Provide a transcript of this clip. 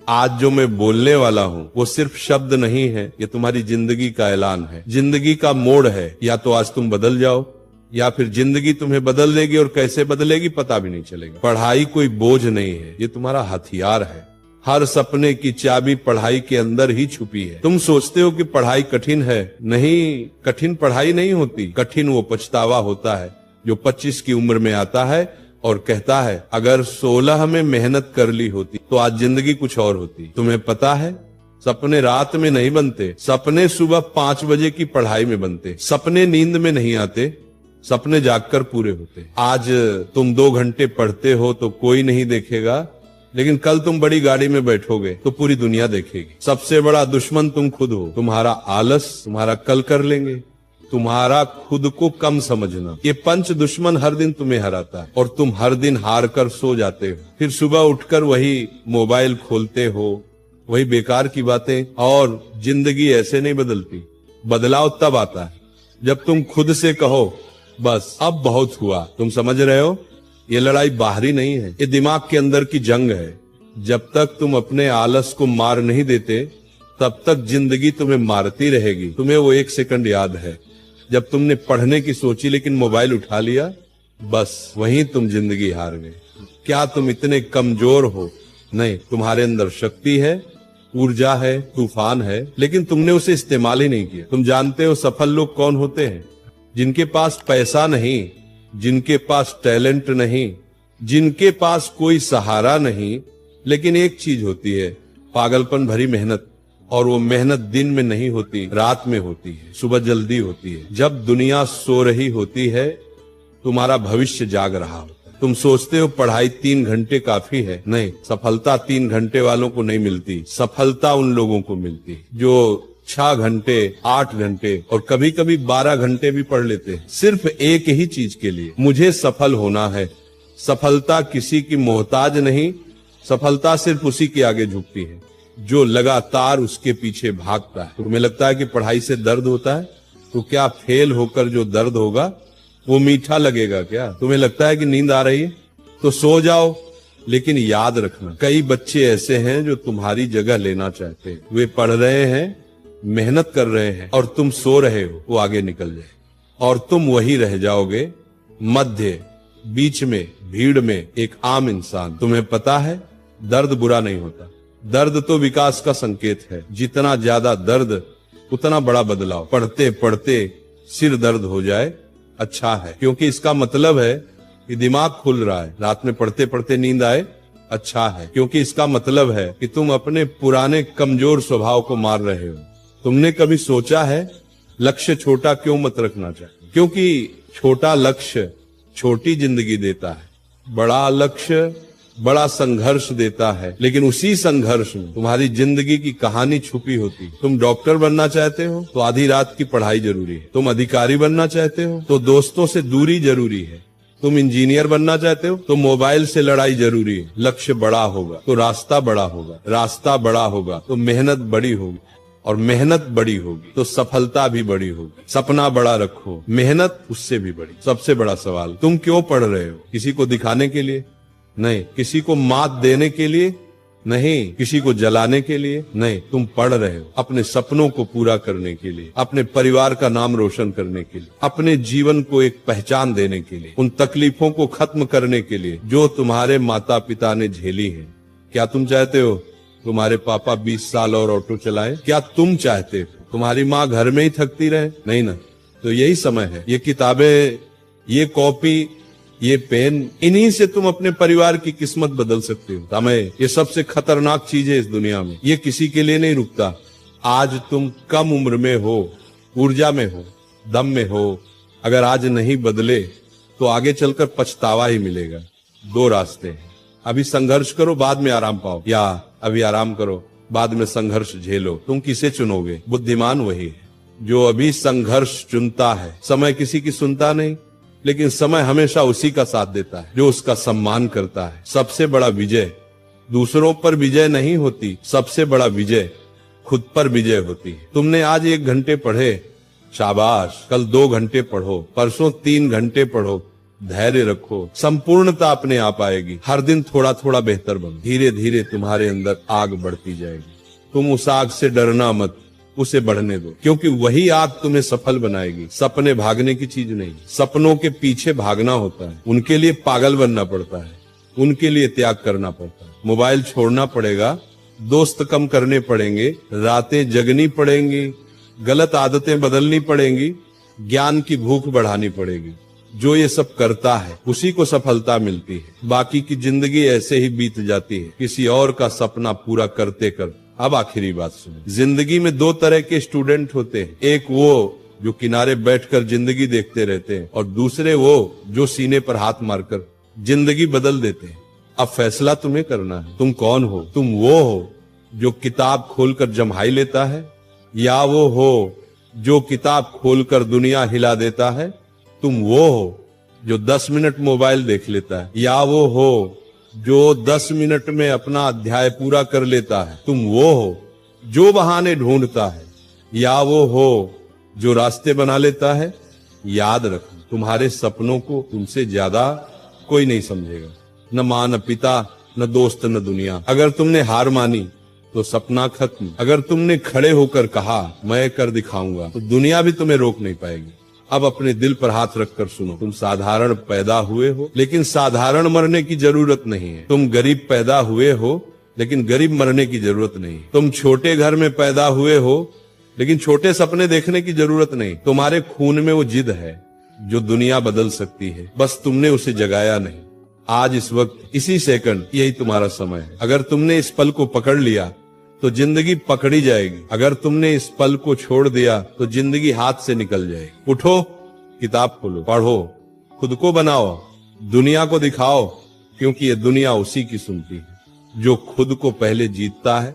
आज जो मैं बोलने वाला हूँ वो सिर्फ शब्द नहीं है, ये तुम्हारी जिंदगी का ऐलान है, जिंदगी का मोड़ है। या तो आज तुम बदल जाओ या फिर जिंदगी तुम्हें बदल देगी, और कैसे बदलेगी पता भी नहीं चलेगा। पढ़ाई कोई बोझ नहीं है, ये तुम्हारा हथियार है। हर सपने की चाबी पढ़ाई के अंदर ही छुपी है। तुम सोचते हो कि पढ़ाई कठिन है, नहीं, कठिन पढ़ाई नहीं होती, कठिन वो पछतावा होता है जो 25 की उम्र में आता है और कहता है अगर 16 में मेहनत कर ली होती तो आज जिंदगी कुछ और होती। तुम्हें पता है सपने रात में नहीं बनते, सपने सुबह 5 बजे की पढ़ाई में बनते। सपने नींद में नहीं आते, सपने जागकर पूरे होते। आज तुम 2 घंटे पढ़ते हो तो कोई नहीं देखेगा, लेकिन कल तुम बड़ी गाड़ी में बैठोगे तो पूरी दुनिया देखेगी। सबसे बड़ा दुश्मन तुम खुद हो। तुम्हारा आलस तुम्हारा कल कर लेंगे, तुम्हारा खुद को कम समझना, ये पंच दुश्मन हर दिन तुम्हें हराता है और तुम हर दिन हार कर सो जाते हो। फिर सुबह उठकर वही मोबाइल खोलते हो, वही बेकार की बातें। और जिंदगी ऐसे नहीं बदलती, बदलाव तब आता है जब तुम खुद से कहो बस अब बहुत हुआ। तुम समझ रहे हो, ये लड़ाई बाहरी नहीं है, ये दिमाग के अंदर की जंग है। जब तक तुम अपने आलस को मार नहीं देते तब तक जिंदगी तुम्हें मारती रहेगी। तुम्हें वो 1 सेकंड याद है जब तुमने पढ़ने की सोची लेकिन मोबाइल उठा लिया, बस वहीं तुम जिंदगी हार गए। क्या तुम इतने कमजोर हो? नहीं, तुम्हारे अंदर शक्ति है, ऊर्जा है, तूफान है, लेकिन तुमने उसे इस्तेमाल ही नहीं किया। तुम जानते हो सफल लोग कौन होते हैं? जिनके पास पैसा नहीं, जिनके पास टैलेंट नहीं, जिनके पास कोई सहारा नहीं, लेकिन एक चीज होती है, पागलपन भरी मेहनत। और वो मेहनत दिन में नहीं होती, रात में होती है, सुबह जल्दी होती है। जब दुनिया सो रही होती है तुम्हारा भविष्य जाग रहा होता है। तुम सोचते हो पढ़ाई 3 घंटे काफी है, नहीं, सफलता 3 घंटे वालों को नहीं मिलती। सफलता उन लोगों को मिलती जो 6 घंटे, 8 घंटे और कभी कभी 12 घंटे भी पढ़ लेते हैं, सिर्फ एक ही चीज के लिए, मुझे सफल होना है। सफलता किसी की मोहताज नहीं, सफलता सिर्फ उसी के आगे झुकती है जो लगातार उसके पीछे भागता है। तुम्हें लगता है कि पढ़ाई से दर्द होता है, तो क्या फेल होकर जो दर्द होगा वो मीठा लगेगा क्या? तुम्हें लगता है कि नींद आ रही है तो सो जाओ, लेकिन याद रखना कई बच्चे ऐसे हैं जो तुम्हारी जगह लेना चाहते हैं। वे पढ़ रहे हैं, मेहनत कर रहे हैं और तुम सो रहे हो, वो आगे निकल जाए और तुम वही रह जाओगे मध्य, बीच में, भीड़ में, एक आम इंसान। तुम्हें पता है दर्द बुरा नहीं होता, दर्द तो विकास का संकेत है। जितना ज्यादा दर्द उतना बड़ा बदलाव। पढ़ते पढ़ते सिर दर्द हो जाए अच्छा है, क्योंकि इसका मतलब है कि दिमाग खुल रहा है। रात में पढ़ते पढ़ते नींद आए अच्छा है, क्योंकि इसका मतलब है कि तुम अपने पुराने कमजोर स्वभाव को मार रहे हो। तुमने कभी सोचा है लक्ष्य छोटा क्यों मत रखना चाहिए? क्योंकि छोटा लक्ष्य छोटी जिंदगी देता है, बड़ा लक्ष्य बड़ा संघर्ष देता है, लेकिन उसी संघर्ष में तुम्हारी जिंदगी की कहानी छुपी होती। तुम डॉक्टर बनना चाहते हो तो आधी रात की पढ़ाई जरूरी है। तुम अधिकारी बनना चाहते हो तो दोस्तों से दूरी जरूरी है। तुम इंजीनियर बनना चाहते हो तो मोबाइल से लड़ाई जरूरी है। लक्ष्य बड़ा होगा तो रास्ता बड़ा होगा, रास्ता बड़ा होगा तो मेहनत बड़ी होगी, और मेहनत बड़ी होगी तो सफलता भी बड़ी होगी। सपना बड़ा रखो, मेहनत उससे भी बड़ी। सबसे बड़ा सवाल, तुम क्यों पढ़ रहे हो? किसी को दिखाने के लिए नहीं, किसी को मात देने के लिए नहीं, किसी को जलाने के लिए नहीं। तुम पढ़ रहे हो अपने सपनों को पूरा करने के लिए, अपने परिवार का नाम रोशन करने के लिए, अपने जीवन को एक पहचान देने के लिए, उन तकलीफों को खत्म करने के लिए जो तुम्हारे माता पिता ने झेली है। क्या तुम चाहते हो तुम्हारे पापा 20 साल और ऑटो चलाएं? क्या तुम चाहते हो तुम्हारी माँ घर में ही थकती रहे? नहीं ना। तो यही समय है, ये किताबें, ये कॉपी, ये पेन, इन्हीं से तुम अपने परिवार की किस्मत बदल सकते हो। समय ये सबसे खतरनाक चीज है इस दुनिया में, ये किसी के लिए नहीं रुकता। आज तुम कम उम्र में हो, ऊर्जा में हो, दम में हो, अगर आज नहीं बदले तो आगे चलकर पछतावा ही मिलेगा। 2 रास्ते हैं, अभी संघर्ष करो बाद में आराम पाओ, या अभी आराम करो बाद में संघर्ष झेलो। तुम किसे चुनोगे? बुद्धिमान वही है जो अभी संघर्ष चुनता है। समय किसी की सुनता नहीं, लेकिन समय हमेशा उसी का साथ देता है जो उसका सम्मान करता है। सबसे बड़ा विजय दूसरों पर विजय नहीं होती, सबसे बड़ा विजय खुद पर विजय होती है। तुमने आज 1 घंटे पढ़े, शाबाश, कल 2 घंटे पढ़ो, परसों 3 घंटे पढ़ो, धैर्य रखो, संपूर्णता अपने आप आएगी। हर दिन थोड़ा थोड़ा बेहतर बनो, धीरे धीरे तुम्हारे अंदर आग बढ़ती जाएगी। तुम उस आग से डरना मत, उसे बढ़ने दो, क्योंकि वही आग तुम्हें सफल बनाएगी। सपने भागने की चीज नहीं, सपनों के पीछे भागना होता है, उनके लिए पागल बनना पड़ता है, उनके लिए त्याग करना पड़ता है। मोबाइल छोड़ना पड़ेगा, दोस्त कम करने पड़ेंगे, रातें जगनी पड़ेंगी, गलत आदतें बदलनी पड़ेंगी, ज्ञान की भूख बढ़ानी पड़ेगी। जो ये सब करता है उसी को सफलता मिलती है। बाकी की जिंदगी ऐसे ही बीत जाती है, किसी और का सपना पूरा करते करते। अब आखिरी बात सुनो, जिंदगी में दो तरह के स्टूडेंट होते हैं, एक वो जो किनारे बैठकर जिंदगी देखते रहते हैं, और दूसरे वो जो सीने पर हाथ मारकर जिंदगी बदल देते हैं। अब फैसला तुम्हें करना है, तुम कौन हो? तुम वो हो जो किताब खोलकर जम्हाई लेता है, या वो हो जो किताब खोलकर दुनिया हिला देता है? तुम वो हो जो 10 मिनट मोबाइल देख लेता है, या वो हो जो 10 मिनट में अपना अध्याय पूरा कर लेता है? तुम वो हो जो बहाने ढूंढता है, या वो हो जो रास्ते बना लेता है? याद रखो, तुम्हारे सपनों को तुमसे ज्यादा कोई नहीं समझेगा, न माँ, न पिता, न दोस्त, न दुनिया। अगर तुमने हार मानी तो सपना खत्म। अगर तुमने खड़े होकर कहा मैं कर दिखाऊंगा, तो दुनिया भी तुम्हें रोक नहीं पाएगी। अब अपने दिल पर हाथ रखकर सुनो, तुम साधारण पैदा हुए हो, लेकिन साधारण मरने की जरूरत नहीं है। तुम गरीब पैदा हुए हो, लेकिन गरीब मरने की जरूरत नहीं। तुम छोटे घर में पैदा हुए हो, लेकिन छोटे सपने देखने की जरूरत नहीं। तुम्हारे खून में वो जिद है जो दुनिया बदल सकती है, बस तुमने उसे जगाया नहीं। आज इस वक्त, इसी सेकंड, यही तुम्हारा समय है। अगर तुमने इस पल को पकड़ लिया तो जिंदगी पकड़ी जाएगी। अगर तुमने इस पल को छोड़ दिया तो जिंदगी हाथ से निकल जाएगी। उठो, किताब खोलो, पढ़ो, खुद को बनाओ, दुनिया को दिखाओ, क्योंकि ये दुनिया उसी की सुनती है जो खुद को पहले जीतता है।